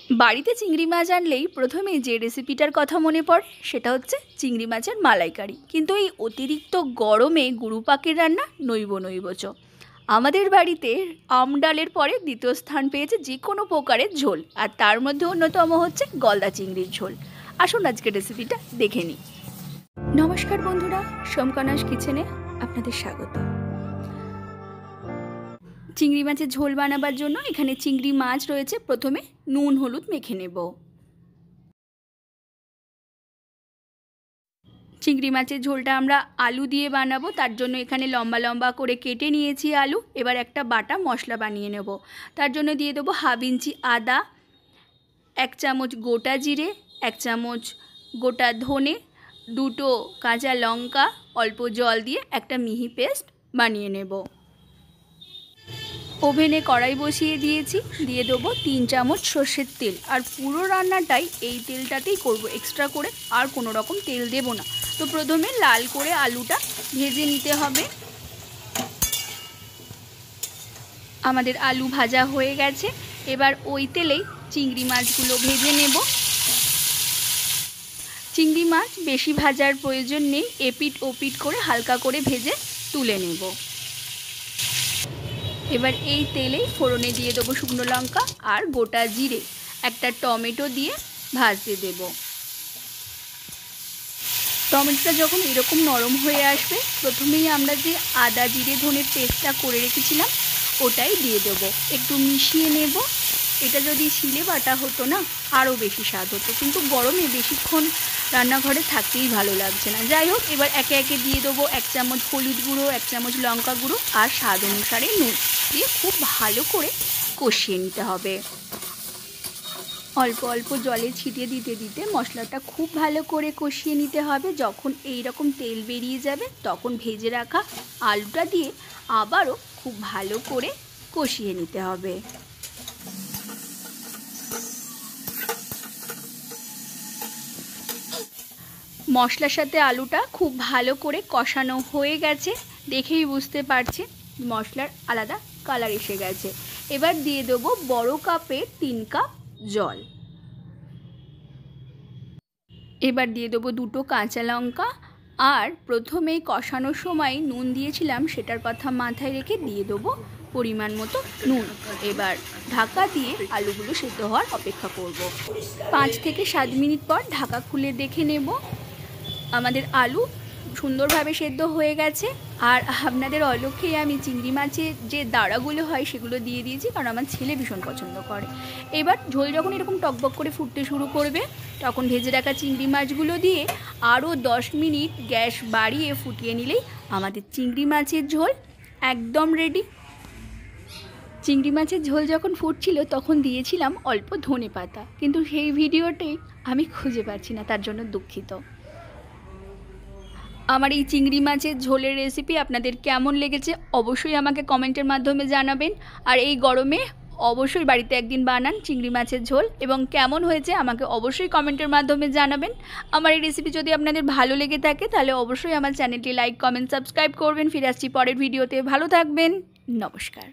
বাড়িতে চিংড়ি মাছ আনলেই প্রথমেই যে রেসিপিটার কথা মনে পড়ে সেটা হচ্ছে চিংড়ি মাছের মালাইকারি। কিন্তু এই অতিরিক্ত গরমে গুরুপাকের রান্না নৈবচ। আমাদের বাড়িতে আম ডালের পরে দ্বিতীয় স্থান পেয়েছে যে কোনো প্রকারের ঝোল, আর তার মধ্যে অন্যতম হচ্ছে গলদা চিংড়ির ঝোল। আসুন আজকের রেসিপিটা দেখে নিই। নমস্কার বন্ধুরা, সোমকনাস কিচেনে আপনাদের স্বাগত। চিংড়ি মাছের ঝোল বানাবার জন্য এখানে চিংড়ি মাছ রয়েছে। প্রথমে নুন হলুদ মেখে নেব। চিংড়ি মাছের ঝোলটা আমরা আলু দিয়ে বানাবো, তার জন্য এখানে লম্বা লম্বা করে কেটে নিয়েছি আলু। এবার একটা বাটা মশলা বানিয়ে নেব। তার জন্য দিয়ে দেবো 1/2 ইঞ্চি আদা, 1 চামচ গোটা জিরে, 1 চামচ গোটা ধনে, 2টো কাঁচা লঙ্কা, অল্প জল দিয়ে একটা মিহি পেস্ট বানিয়ে নেব। ওভেনে কড়াই বসিয়ে দিয়েছি, দিয়ে দেবো 3 চামচ সর্ষের তেল। আর পুরো রান্নাটাই এই তেলটাতেই করব, এক্সট্রা করে আর কোনো রকম তেল দেব না। তো প্রথমে লাল করে আলুটা ভেজে নিতে হবে। আমাদের আলু ভাজা হয়ে গেছে, এবার ওই তেলেই চিংড়ি মাছগুলো ভেজে নেব। চিংড়ি মাছ বেশি ভাজার প্রয়োজন নেই, এপিট ওপিট করে হালকা করে ভেজে তুলে নেব। এবার এই তেলেই ফোড়নে দিয়ে দেবো শুকনো লঙ্কা আর গোটা জিরে, একটা টমেটো দিয়ে ভাজতে দেব। টমেটোটা যখন এরকম নরম হয়ে আসবে, প্রথমেই আমরা যে আদা জিরে ধনের পেস্টটা করে রেখেছিলাম ওটাই দিয়ে দেবো। একটু মিশিয়ে নেব। এটা যদি শিলে বাটা হতো না আরও বেশি স্বাদ হতো, কিন্তু গরমে বেশিক্ষণ রান্নাঘরে থাকতেই ভালো লাগছে না। যাই হোক, এবার একে একে দিয়ে দেবো 1 চামচ হলুদ গুঁড়ো, 1 চামচ লঙ্কা গুঁড়ো আর স্বাদ অনুসারে নুন দিয়ে খুব ভালো করে কষিয়ে নিতে হবে। অল্প অল্প জলে ছিটিয়ে দিতে দিতে মশলাটা খুব ভালো করে কষিয়ে নিতে হবে। যখন এই রকম তেল বেরিয়ে যাবে তখন ভেজে রাখা আলুটা দিয়ে আবারও খুব ভালো করে কষিয়ে নিতে হবে। মশলার সাথে আলুটা খুব ভালো করে কষানো হয়ে গেছে, দেখেই বুঝতে পারছি মশলার আলাদা কালার এসে গেছে। এবার দিয়ে দেবো বড় কাপের 3 কাপ জল। এবার দিয়ে দেবো 2টো কাঁচা লঙ্কা, আর প্রথমেই কষানোর সময় নুন দিয়েছিলাম সেটার কথা মাথায় রেখে দিয়ে দেবো পরিমাণ মতো নুন। এবার ঢাকা দিয়ে আলুগুলো সেদ্ধ হওয়ার অপেক্ষা করব। 5 থেকে 7 মিনিট পর ঢাকা খুলে দেখে নেব আমাদের আলু সুন্দরভাবে সেদ্ধ হয়ে গেছে। আর আপনাদের অলক্ষ্যে আমি চিংড়ি মাছের যে দাঁড়াগুলো হয় সেগুলো দিয়ে দিয়েছি, কারণ আমার ছেলে ভীষণ পছন্দ করে। এবার ঝোল যখন এরকম টকবক করে ফুটতে শুরু করবে তখন ভেজে রাখা চিংড়ি মাছগুলো দিয়ে আরও 10 মিনিট গ্যাস বাড়িয়ে ফুটিয়ে নিলেই আমাদের চিংড়ি মাছের ঝোল একদম রেডি। চিংড়ি মাছের ঝোল যখন ফুটছিল তখন দিয়েছিলাম অল্প ধনে পাতা, কিন্তু সেই ভিডিওটাই আমি খুঁজে পাচ্ছি না, তার জন্য দুঃখিত। আমার এই চিংড়ি মাছের ঝোলের রেসিপি আপনাদের কেমন লেগেছে অবশ্যই আমাকে কমেন্টের মাধ্যমে জানাবেন। আর এই গরমে অবশ্যই বাড়িতে একদিন বানান চিংড়ি মাছের ঝোল, এবং কেমন হয়েছে আমাকে অবশ্যই কমেন্টের মাধ্যমে জানাবেন। আমার এই রেসিপি যদি আপনাদের ভালো লেগে থাকে তাহলে অবশ্যই আমার চ্যানেলটি লাইক কমেন্ট সাবস্ক্রাইব করবেন। ফিরে আসছি পরের ভিডিওতে, ভালো থাকবেন, নমস্কার।